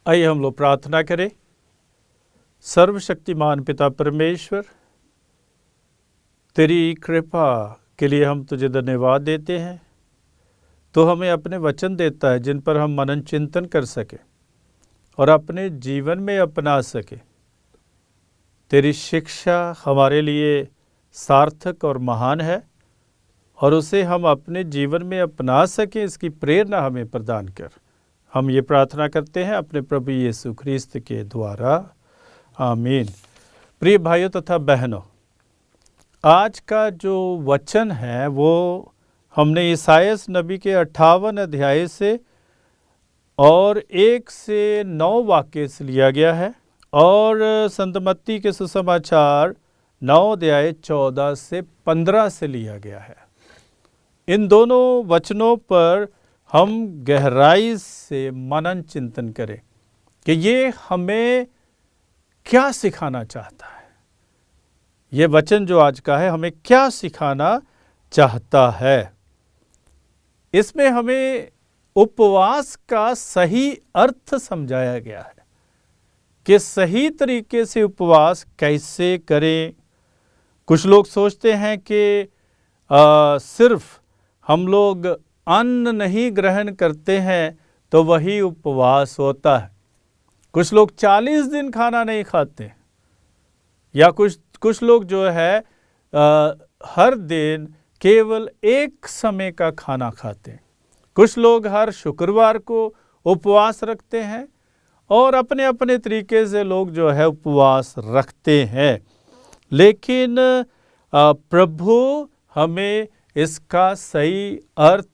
आइए हम लोग प्रार्थना करें। सर्वशक्तिमान पिता परमेश्वर, तेरी कृपा के लिए हम तुझे धन्यवाद देते हैं। तो हमें अपने वचन देता है जिन पर हम मनन चिंतन कर सके और अपने जीवन में अपना सके। तेरी शिक्षा हमारे लिए सार्थक और महान है और उसे हम अपने जीवन में अपना सकें, इसकी प्रेरणा हमें प्रदान कर। हम ये प्रार्थना करते हैं अपने प्रभु यीशु ख्रिस्त के द्वारा, आमीन। प्रिय भाइयों तथा बहनों, आज का जो वचन है वो हमने ईसाया नबी के 58 अध्याय से और 1 से 9 वाक्य से लिया गया है और संत मत्ती के सुसमाचार 9 अध्याय 14 से 15 से लिया गया है। इन दोनों वचनों पर हम गहराई से मनन चिंतन करें कि ये हमें क्या सिखाना चाहता है। ये वचन जो आज का है हमें क्या सिखाना चाहता है। इसमें हमें उपवास का सही अर्थ समझाया गया है कि सही तरीके से उपवास कैसे करें। कुछ लोग सोचते हैं कि सिर्फ हम लोग अन्न नहीं ग्रहण करते हैं तो वही उपवास होता है। कुछ लोग 40 दिन खाना नहीं खाते, या कुछ लोग जो है हर दिन केवल एक समय का खाना खाते हैं। कुछ लोग हर शुक्रवार को उपवास रखते हैं और अपने अपने तरीके से लोग जो है उपवास रखते हैं। लेकिन प्रभु हमें इसका सही अर्थ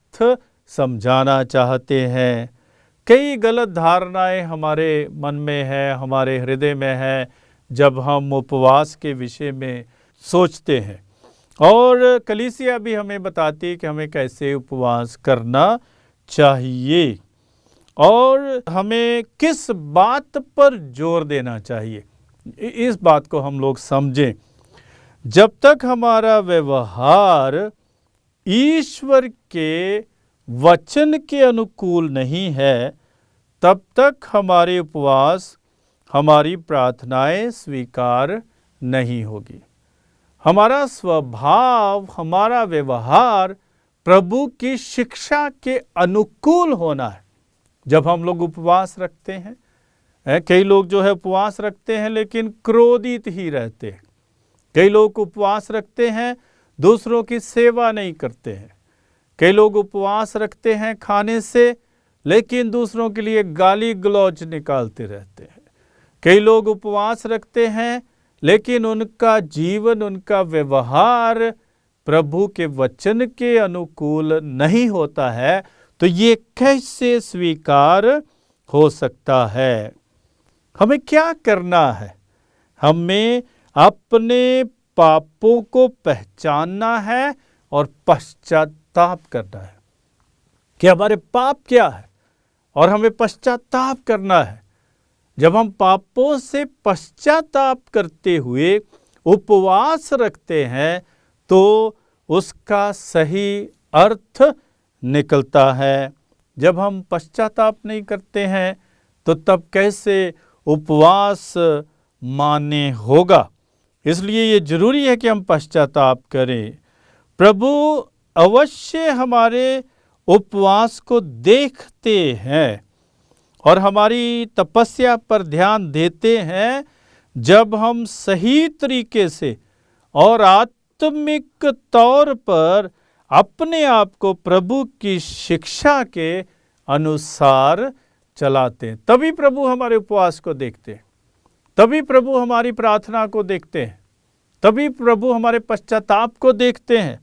समझाना चाहते हैं। कई गलत धारणाएं हमारे मन में है, हमारे हृदय में है जब हम उपवास के विषय में सोचते हैं। और कलीसिया भी हमें बताती है कि हमें कैसे उपवास करना चाहिए और हमें किस बात पर जोर देना चाहिए। इस बात को हम लोग समझें। जब तक हमारा व्यवहार ईश्वर के वचन के अनुकूल नहीं है, तब तक हमारे उपवास, हमारी प्रार्थनाएं स्वीकार नहीं होगी। हमारा स्वभाव, हमारा व्यवहार प्रभु की शिक्षा के अनुकूल होना है जब हम लोग उपवास रखते हैं। कई लोग जो है उपवास रखते हैं लेकिन क्रोधित ही रहते हैं। कई लोग उपवास रखते हैं, दूसरों की सेवा नहीं करते हैं। कई लोग उपवास रखते हैं खाने से, लेकिन दूसरों के लिए गाली गलौज निकालते रहते हैं। कई लोग उपवास रखते हैं लेकिन उनका जीवन, उनका व्यवहार प्रभु के वचन के अनुकूल नहीं होता है। तो ये कैसे स्वीकार हो सकता है? हमें क्या करना है? हमें अपने पापों को पहचानना है और पश्चाताप करना है कि हमारे पाप क्या है और हमें पश्चाताप करना है। जब हम पापों से पश्चाताप करते हुए उपवास रखते हैं तो उसका सही अर्थ निकलता है। जब हम पश्चाताप नहीं करते हैं तो तब कैसे उपवास मान्य होगा? इसलिए ये जरूरी है कि हम पश्चाताप करें। प्रभु अवश्य हमारे उपवास को देखते हैं और हमारी तपस्या पर ध्यान देते हैं जब हम सही तरीके से और आत्मिक तौर पर अपने आप को प्रभु की शिक्षा के अनुसार चलाते हैं। तभी प्रभु हमारे उपवास को देखते हैं, तभी प्रभु हमारी प्रार्थना को देखते हैं, तभी प्रभु हमारे पश्चाताप को देखते हैं।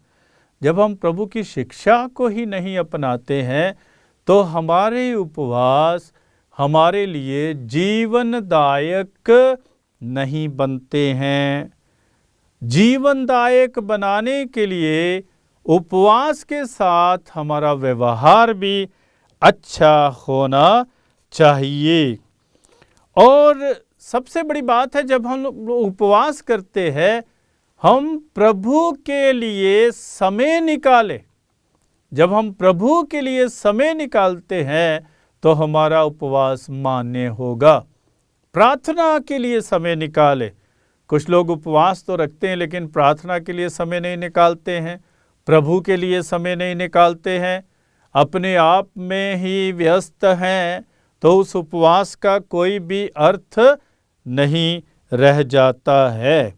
जब हम प्रभु की शिक्षा को ही नहीं अपनाते हैं तो हमारे उपवास हमारे लिए जीवनदायक नहीं बनते हैं। जीवनदायक बनाने के लिए उपवास के साथ हमारा व्यवहार भी अच्छा होना चाहिए। और सबसे बड़ी बात है, जब हम उपवास करते हैं हम प्रभु के लिए समय निकालें। जब हम प्रभु के लिए समय निकालते हैं तो हमारा उपवास मान्य होगा। प्रार्थना के लिए समय निकालें। कुछ लोग उपवास तो रखते हैं लेकिन प्रार्थना के लिए समय नहीं निकालते हैं, प्रभु के लिए समय नहीं निकालते हैं, अपने आप में ही व्यस्त हैं, तो उस उपवास का कोई भी अर्थ नहीं रह जाता है।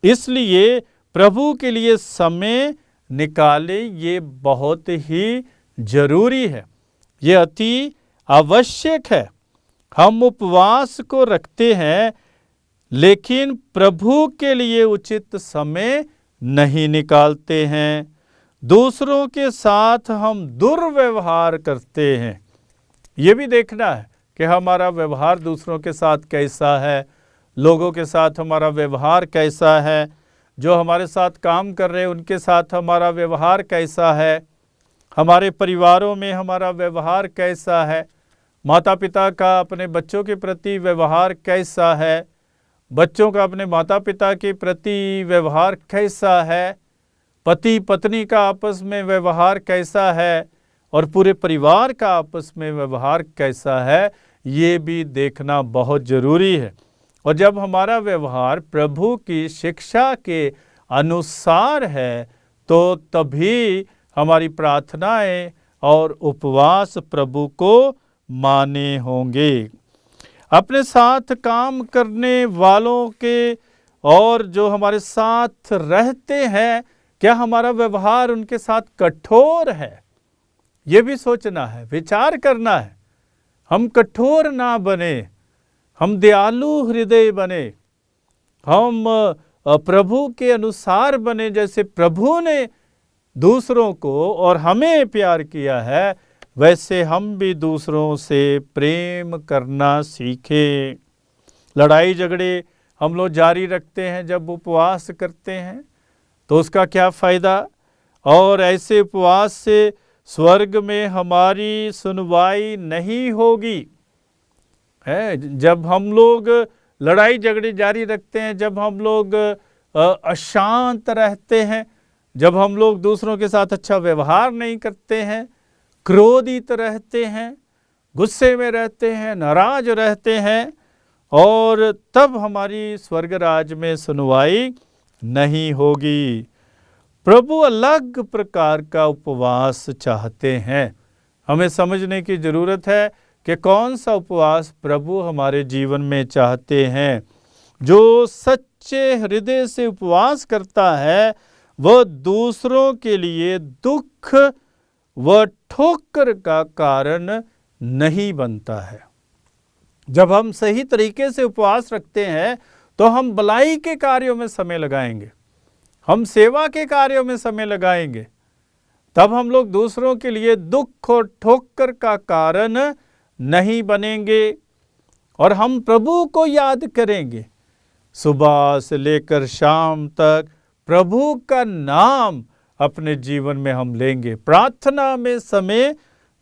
इसलिए प्रभु के लिए समय निकालें, ये बहुत ही जरूरी है, ये अति आवश्यक है। हम उपवास को रखते हैं लेकिन प्रभु के लिए उचित समय नहीं निकालते हैं। दूसरों के साथ हम दुर्व्यवहार करते हैं। ये भी देखना है कि हमारा व्यवहार दूसरों के साथ कैसा है, लोगों के साथ हमारा व्यवहार कैसा है, जो हमारे साथ काम कर रहे हैं उनके साथ हमारा व्यवहार कैसा है, हमारे परिवारों में हमारा व्यवहार कैसा है, माता पिता का अपने बच्चों के प्रति व्यवहार कैसा है, बच्चों का अपने माता पिता के प्रति व्यवहार कैसा है, पति पत्नी का आपस में व्यवहार कैसा है, और पूरे परिवार का आपस में व्यवहार कैसा है, ये भी देखना बहुत ज़रूरी है। और जब हमारा व्यवहार प्रभु की शिक्षा के अनुसार है तो तभी हमारी प्रार्थनाएं और उपवास प्रभु को माने होंगे। अपने साथ काम करने वालों के और जो हमारे साथ रहते हैं, क्या हमारा व्यवहार उनके साथ कठोर है, ये भी सोचना है, विचार करना है। हम कठोर ना बने, हम दयालु हृदय बने, हम प्रभु के अनुसार बने। जैसे प्रभु ने दूसरों को और हमें प्यार किया है, वैसे हम भी दूसरों से प्रेम करना सीखें। लड़ाई झगड़े हम लोग जारी रखते हैं जब उपवास करते हैं, तो उसका क्या फ़ायदा। और ऐसे उपवास से स्वर्ग में हमारी सुनवाई नहीं होगी। है, जब हम लोग लड़ाई झगड़े जारी रखते हैं, जब हम लोग अशांत रहते हैं, जब हम लोग दूसरों के साथ अच्छा व्यवहार नहीं करते हैं, क्रोधित रहते हैं, गुस्से में रहते हैं, नाराज रहते हैं, और तब हमारी स्वर्ग राज में सुनवाई नहीं होगी। प्रभु अलग प्रकार का उपवास चाहते हैं। हमें समझने की ज़रूरत है कि कौन सा उपवास प्रभु हमारे जीवन में चाहते हैं। जो सच्चे हृदय से उपवास करता है वह दूसरों के लिए दुख व ठोकर का कारण नहीं बनता है। जब हम सही तरीके से उपवास रखते हैं तो हम भलाई के कार्यों में समय लगाएंगे, हम सेवा के कार्यों में समय लगाएंगे, तब हम लोग दूसरों के लिए दुख और ठोकर का कारण नहीं बनेंगे। और हम प्रभु को याद करेंगे, सुबह से लेकर शाम तक प्रभु का नाम अपने जीवन में हम लेंगे, प्रार्थना में समय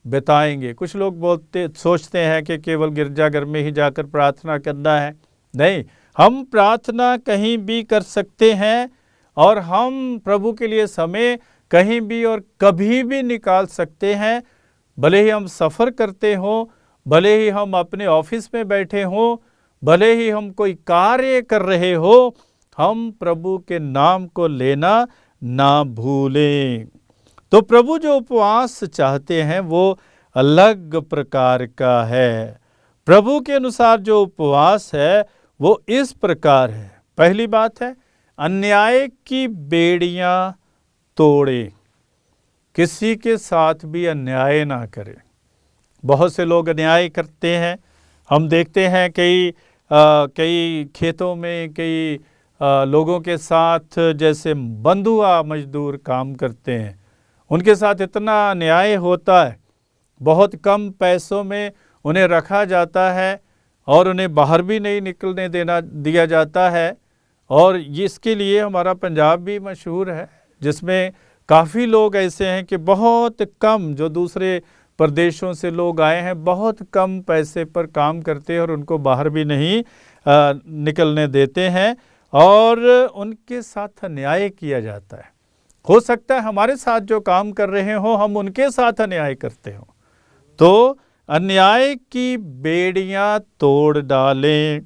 बिताएंगे। कुछ लोग सोचते हैं कि केवल गिरजाघर में ही जाकर प्रार्थना करना है। नहीं, हम प्रार्थना कहीं भी कर सकते हैं और हम प्रभु के लिए समय कहीं भी और कभी भी निकाल सकते हैं। भले ही हम सफ़र करते हों, भले ही हम अपने ऑफिस में बैठे हों, भले ही हम कोई कार्य कर रहे हो, हम प्रभु के नाम को लेना ना भूलें। तो प्रभु जो उपवास चाहते हैं वो अलग प्रकार का है। प्रभु के अनुसार जो उपवास है वो इस प्रकार है। पहली बात है, अन्याय की बेड़ियां तोड़े, किसी के साथ भी अन्याय ना करें। बहुत से लोग अन्याय करते हैं। हम देखते हैं कई खेतों में कई लोगों के साथ जैसे बंधुआ मजदूर काम करते हैं, उनके साथ इतना अन्याय होता है। बहुत कम पैसों में उन्हें रखा जाता है और उन्हें बाहर भी नहीं निकलने दिया जाता है। और इसके लिए हमारा पंजाब भी मशहूर है, जिसमें काफ़ी लोग ऐसे हैं कि बहुत कम, जो दूसरे प्रदेशों से लोग आए हैं, बहुत कम पैसे पर काम करते हैं और उनको बाहर भी नहीं निकलने देते हैं और उनके साथ अन्याय किया जाता है। हो सकता है हमारे साथ जो काम कर रहे हो हम उनके साथ अन्याय करते हो, तो अन्याय की बेड़ियां तोड़ डालें,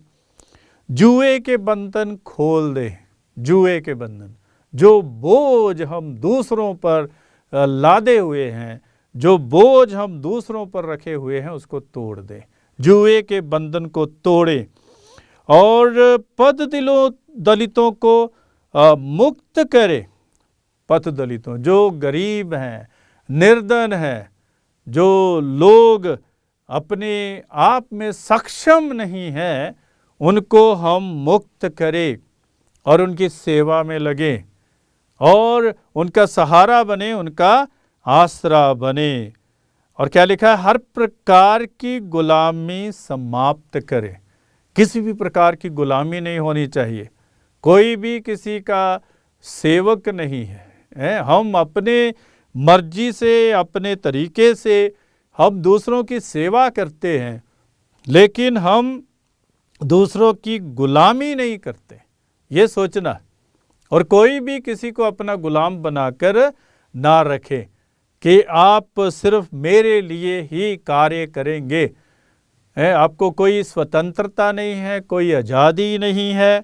जुए के बंधन खोल दें। जुए के बंधन, जो बोझ हम दूसरों पर लादे हुए हैं, जो बोझ हम दूसरों पर रखे हुए हैं, उसको तोड़ दें। जुए के बंधन को तोड़ें और पद दलितों को मुक्त करें। पथ दलितों, जो गरीब हैं, निर्धन हैं, जो लोग अपने आप में सक्षम नहीं हैं, उनको हम मुक्त करें और उनकी सेवा में लगें और उनका सहारा बने, उनका आसरा बने। और क्या लिखा है? हर प्रकार की गुलामी समाप्त करें। किसी भी प्रकार की गुलामी नहीं होनी चाहिए। कोई भी किसी का सेवक नहीं है। हम अपने मर्जी से, अपने तरीके से हम दूसरों की सेवा करते हैं, लेकिन हम दूसरों की गुलामी नहीं करते, ये सोचना। और कोई भी किसी को अपना गुलाम बनाकर ना रखे कि आप सिर्फ मेरे लिए ही कार्य करेंगे। आपको कोई स्वतंत्रता नहीं है, कोई आज़ादी नहीं है।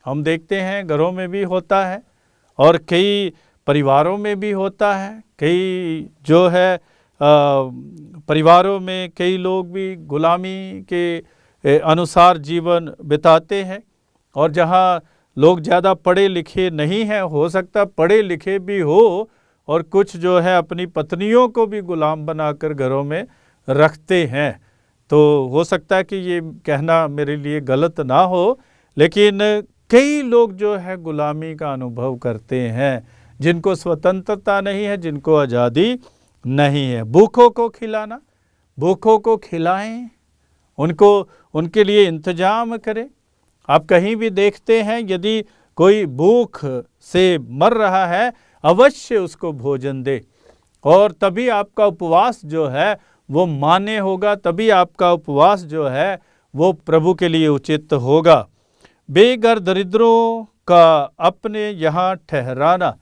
हम देखते हैं घरों में भी होता है और कई परिवारों में भी होता है। कई जो है परिवारों में कई लोग भी गुलामी के अनुसार जीवन बिताते हैं। और जहाँ लोग ज़्यादा पढ़े लिखे नहीं हैं, हो सकता पढ़े लिखे भी हो, और कुछ जो है अपनी पत्नियों को भी गुलाम बनाकर घरों में रखते हैं। तो हो सकता है कि ये कहना मेरे लिए गलत ना हो, लेकिन कई लोग जो है गुलामी का अनुभव करते हैं, जिनको स्वतंत्रता नहीं है, जिनको आज़ादी नहीं है। भूखों को खिलाना, भूखों को खिलाएं, उनको उनके लिए इंतजाम करें। आप कहीं भी देखते हैं, यदि कोई भूख से मर रहा है, अवश्य उसको भोजन दे, और तभी आपका उपवास जो है वो मान्य होगा, तभी आपका उपवास जो है वो प्रभु के लिए उचित होगा। बेघर दरिद्रों का अपने यहाँ ठहराना,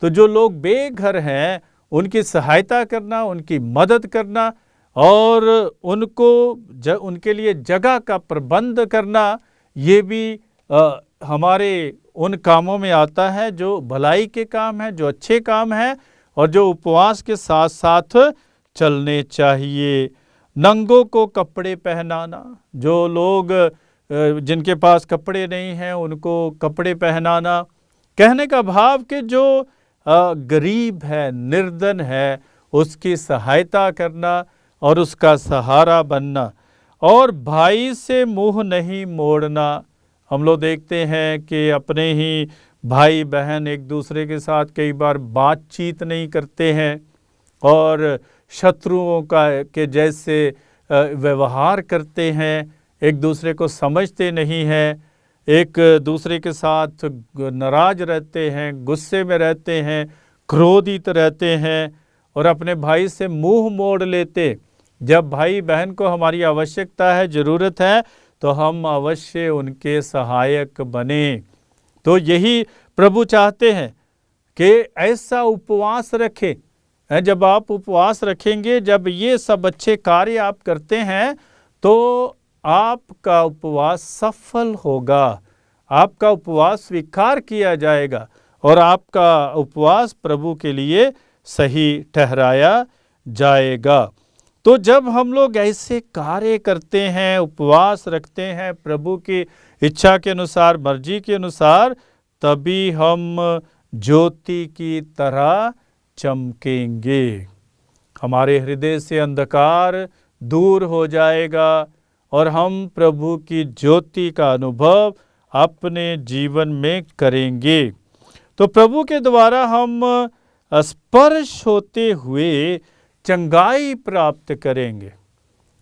तो जो लोग बेघर हैं उनकी सहायता करना, उनकी मदद करना और उनके लिए जगह का प्रबंध करना, ये भी हमारे उन कामों में आता है जो भलाई के काम हैं, जो अच्छे काम हैं और जो उपवास के साथ साथ चलने चाहिए। नंगों को कपड़े पहनाना, जो लोग जिनके पास कपड़े नहीं हैं उनको कपड़े पहनाना। कहने का भाव कि जो गरीब है, निर्धन है, उसकी सहायता करना और उसका सहारा बनना। और भाई से मुंह नहीं मोड़ना। हम लोग देखते हैं कि अपने ही भाई बहन एक दूसरे के साथ कई बार बातचीत नहीं करते हैं और शत्रुओं के जैसे व्यवहार करते हैं, एक दूसरे को समझते नहीं हैं, एक दूसरे के साथ नाराज रहते हैं, गुस्से में रहते हैं, क्रोधित रहते हैं और अपने भाई से मुंह मोड़ लेते। जब भाई बहन को हमारी आवश्यकता है, ज़रूरत है, तो हम अवश्य उनके सहायक बने। तो यही प्रभु चाहते हैं कि ऐसा उपवास रखें। जब आप उपवास रखेंगे, जब ये सब अच्छे कार्य आप करते हैं, तो आपका उपवास सफल होगा, आपका उपवास स्वीकार किया जाएगा और आपका उपवास प्रभु के लिए सही ठहराया जाएगा। तो जब हम लोग ऐसे कार्य करते हैं, उपवास रखते हैं प्रभु की इच्छा के अनुसार, मर्जी के अनुसार, तभी हम ज्योति की तरह चमकेंगे। हमारे हृदय से अंधकार दूर हो जाएगा और हम प्रभु की ज्योति का अनुभव अपने जीवन में करेंगे। तो प्रभु के द्वारा हम स्पर्श होते हुए चंगाई प्राप्त करेंगे,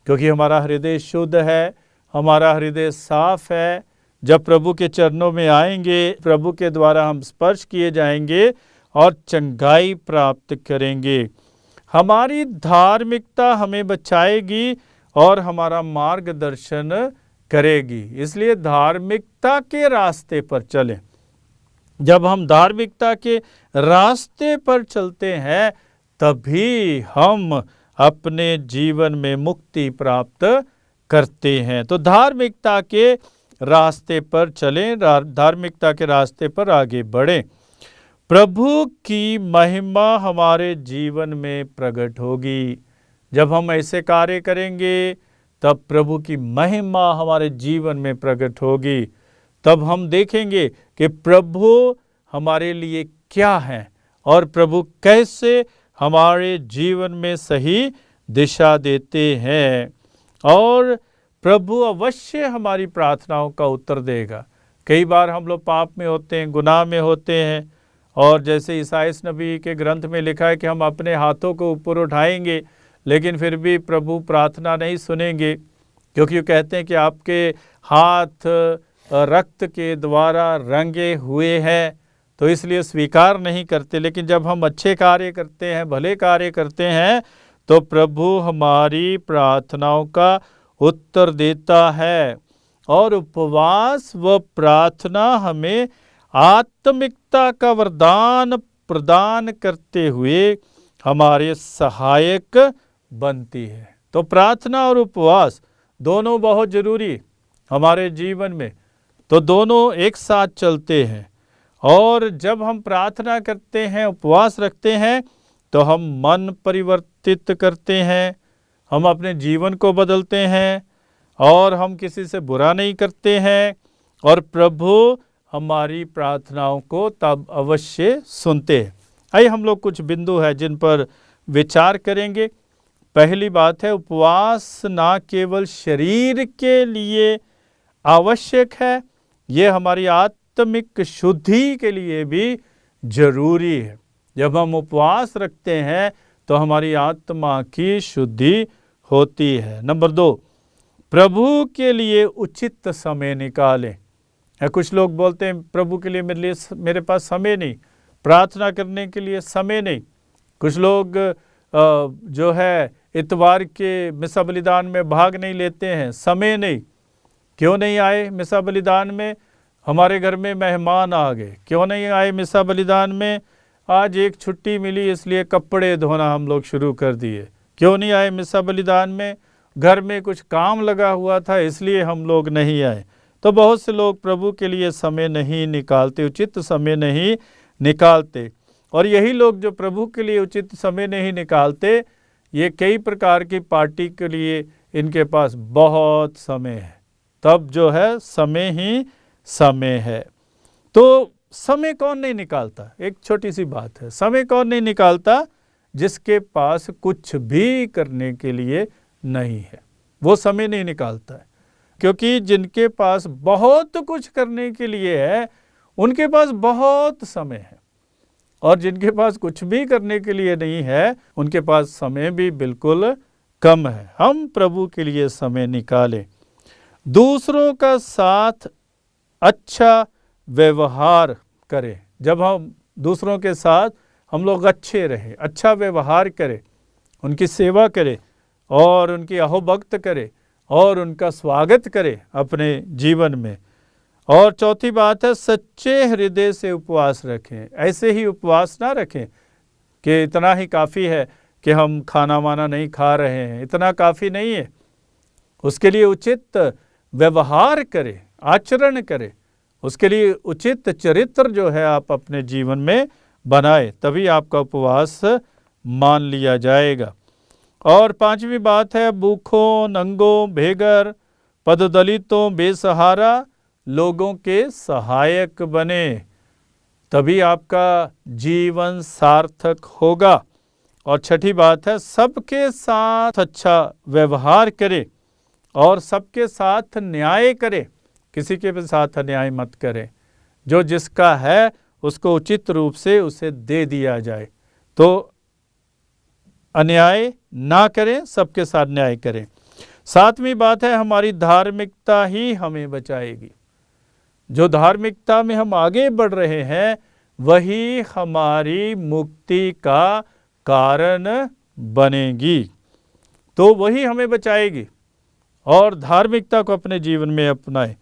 क्योंकि हमारा हृदय शुद्ध है, हमारा हृदय साफ है। जब प्रभु के चरणों में आएंगे, प्रभु के द्वारा हम स्पर्श किए जाएंगे और चंगाई प्राप्त करेंगे। हमारी धार्मिकता हमें बचाएगी और हमारा मार्गदर्शन करेगी। इसलिए धार्मिकता के रास्ते पर चलें। जब हम धार्मिकता के रास्ते पर चलते हैं, तभी हम अपने जीवन में मुक्ति प्राप्त करते हैं। तो धार्मिकता के रास्ते पर चलें, धार्मिकता के रास्ते पर आगे बढ़ें। प्रभु की महिमा हमारे जीवन में प्रकट होगी। जब हम ऐसे कार्य करेंगे तब प्रभु की महिमा हमारे जीवन में प्रकट होगी। तब हम देखेंगे कि प्रभु हमारे लिए क्या है और प्रभु कैसे हमारे जीवन में सही दिशा देते हैं। और प्रभु अवश्य हमारी प्रार्थनाओं का उत्तर देगा। कई बार हम लोग पाप में होते हैं, गुनाह में होते हैं, और जैसे ईसाइस नबी के ग्रंथ में लिखा है कि हम अपने हाथों को ऊपर उठाएंगे लेकिन फिर भी प्रभु प्रार्थना नहीं सुनेंगे, क्योंकि वो कहते हैं कि आपके हाथ रक्त के द्वारा रंगे हुए हैं, तो इसलिए स्वीकार नहीं करते। लेकिन जब हम अच्छे कार्य करते हैं, भले कार्य करते हैं, तो प्रभु हमारी प्रार्थनाओं का उत्तर देता है। और उपवास व प्रार्थना हमें आत्मिकता का वरदान प्रदान करते हुए हमारे सहायक बनती है। तो प्रार्थना और उपवास दोनों बहुत जरूरी हमारे जीवन में, तो दोनों एक साथ चलते हैं। और जब हम प्रार्थना करते हैं, उपवास रखते हैं, तो हम मन परिवर्तित करते हैं, हम अपने जीवन को बदलते हैं और हम किसी से बुरा नहीं करते हैं, और प्रभु हमारी प्रार्थनाओं को तब अवश्य सुनते हैं। आइए हम लोग कुछ बिंदु है जिन पर विचार करेंगे। पहली बात है, उपवास ना केवल शरीर के लिए आवश्यक है, ये हमारी आत्मिक शुद्धि के लिए भी जरूरी है। जब हम उपवास रखते हैं तो हमारी आत्मा की शुद्धि होती है। नंबर 2, प्रभु के लिए उचित समय निकालें। कुछ लोग बोलते हैं प्रभु के लिए मेरे पास समय नहीं, प्रार्थना करने के लिए समय नहीं। कुछ लोग जो है इतवार के मिसा बलिदान में भाग नहीं लेते हैं, समय नहीं। क्यों नहीं आए मिसा बलिदान में? हमारे घर में मेहमान आ गए। क्यों नहीं आए मिसा बलिदान में? आज एक छुट्टी मिली इसलिए कपड़े धोना हम लोग शुरू कर दिए। क्यों नहीं आए मिसा बलिदान में? घर में कुछ काम लगा हुआ था इसलिए हम लोग नहीं आए। तो बहुत से लोग प्रभु के लिए समय नहीं निकालते, उचित समय नहीं निकालते। और यही लोग जो प्रभु के लिए उचित समय नहीं निकालते, ये कई प्रकार की पार्टी के लिए इनके पास बहुत समय है। तब जो है समय ही समय है। तो समय कौन नहीं निकालता? एक छोटी सी बात है, समय कौन नहीं निकालता? जिसके पास कुछ भी करने के लिए नहीं है, वो समय नहीं निकालता है। क्योंकि जिनके पास बहुत कुछ करने के लिए है, उनके पास बहुत समय है, और जिनके पास कुछ भी करने के लिए नहीं है, उनके पास समय भी बिल्कुल कम है। हम प्रभु के लिए समय निकालें। दूसरों का साथ अच्छा व्यवहार करें। जब हम दूसरों के साथ हम लोग अच्छे रहें, अच्छा व्यवहार करें, उनकी सेवा करें और उनकी अहोभक्त करें और उनका स्वागत करें अपने जीवन में। और चौथी बात है, सच्चे हृदय से उपवास रखें। ऐसे ही उपवास ना रखें कि इतना ही काफ़ी है कि हम खाना वाना नहीं खा रहे हैं, इतना काफ़ी नहीं है। उसके लिए उचित व्यवहार करें, आचरण करें, उसके लिए उचित चरित्र जो है आप अपने जीवन में बनाए, तभी आपका उपवास मान लिया जाएगा। और पांचवी बात है, भूखों, नंगों, बेघर, पददलितों, बेसहारा लोगों के सहायक बने, तभी आपका जीवन सार्थक होगा। और छठी बात है, सबके साथ अच्छा व्यवहार करें और सबके साथ न्याय करें। किसी के भी साथ अन्याय मत करें। जो जिसका है उसको उचित रूप से उसे दे दिया जाए। तो अन्याय ना करें, सबके साथ न्याय करें। सातवीं बात है, हमारी धार्मिकता ही हमें बचाएगी। जो धार्मिकता में हम आगे बढ़ रहे हैं वही हमारी मुक्ति का कारण बनेगी, तो वही हमें बचाएगी। और धार्मिकता को अपने जीवन में अपनाएं।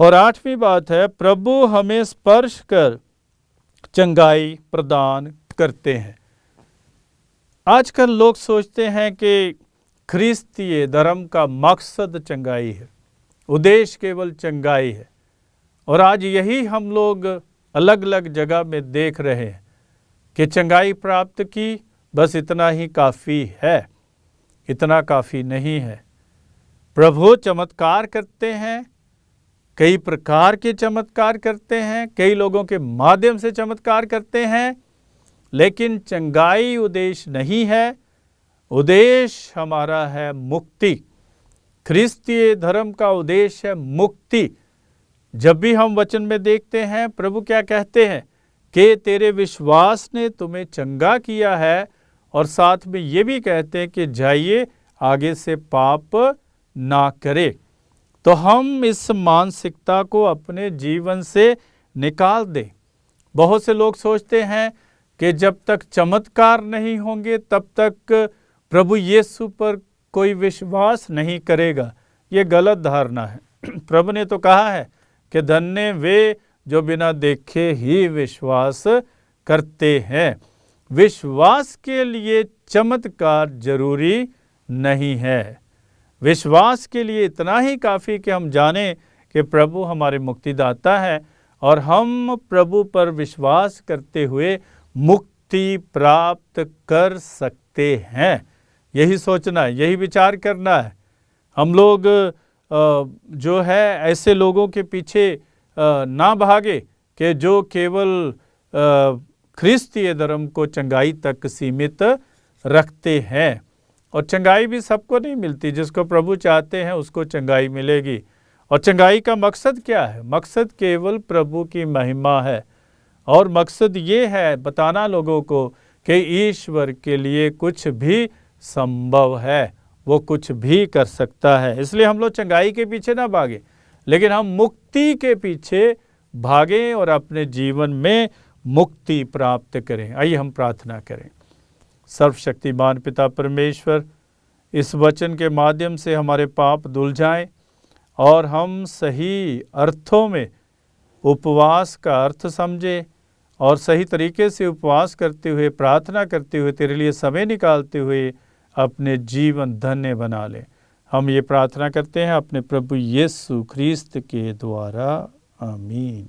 और आठवीं बात है, प्रभु हमें स्पर्श कर चंगाई प्रदान करते हैं। आजकल लोग सोचते हैं कि ख्रिस्तीय धर्म का मकसद चंगाई है, उद्देश्य केवल चंगाई है। और आज यही हम लोग अलग अलग जगह में देख रहे हैं कि चंगाई प्राप्त की, बस इतना ही काफ़ी है। इतना काफ़ी नहीं है। प्रभु चमत्कार करते हैं, कई प्रकार के चमत्कार करते हैं, कई लोगों के माध्यम से चमत्कार करते हैं, लेकिन चंगाई उद्देश्य नहीं है। उद्देश्य हमारा है मुक्ति। ख्रिस्तीय धर्म का उद्देश्य है मुक्ति। जब भी हम वचन में देखते हैं प्रभु क्या कहते हैं कि तेरे विश्वास ने तुम्हें चंगा किया है, और साथ में ये भी कहते हैं कि जाइए आगे से पाप ना करे। तो हम इस मानसिकता को अपने जीवन से निकाल दें। बहुत से लोग सोचते हैं कि जब तक चमत्कार नहीं होंगे तब तक प्रभु यीशु पर कोई विश्वास नहीं करेगा। ये गलत धारणा है। प्रभु ने तो कहा है कि धन्य वे जो बिना देखे ही विश्वास करते हैं। विश्वास के लिए चमत्कार जरूरी नहीं है। विश्वास के लिए इतना ही काफ़ी कि हम जानें कि प्रभु हमारे मुक्तिदाता है और हम प्रभु पर विश्वास करते हुए मुक्ति प्राप्त कर सकते हैं। यही सोचना है, यही विचार करना है। हम लोग जो है ऐसे लोगों के पीछे ना भागे कि जो केवल ख्रिस्तीय धर्म को चंगाई तक सीमित रखते हैं। और चंगाई भी सबको नहीं मिलती। जिसको प्रभु चाहते हैं उसको चंगाई मिलेगी। और चंगाई का मकसद क्या है? मकसद केवल प्रभु की महिमा है। और मकसद ये है बताना लोगों को कि ईश्वर के लिए कुछ भी संभव है, वो कुछ भी कर सकता है। इसलिए हम लोग चंगाई के पीछे ना भागें, लेकिन हम मुक्ति के पीछे भागें और अपने जीवन में मुक्ति प्राप्त करें। आइए हम प्रार्थना करें। सर्वशक्तिमान पिता परमेश्वर, इस वचन के माध्यम से हमारे पाप धुल जाएं और हम सही अर्थों में उपवास का अर्थ समझें और सही तरीके से उपवास करते हुए, प्रार्थना करते हुए, तेरे लिए समय निकालते हुए अपने जीवन धन्य बना लें। हम ये प्रार्थना करते हैं अपने प्रभु यीशु ख्रिस्त के द्वारा। आमीन।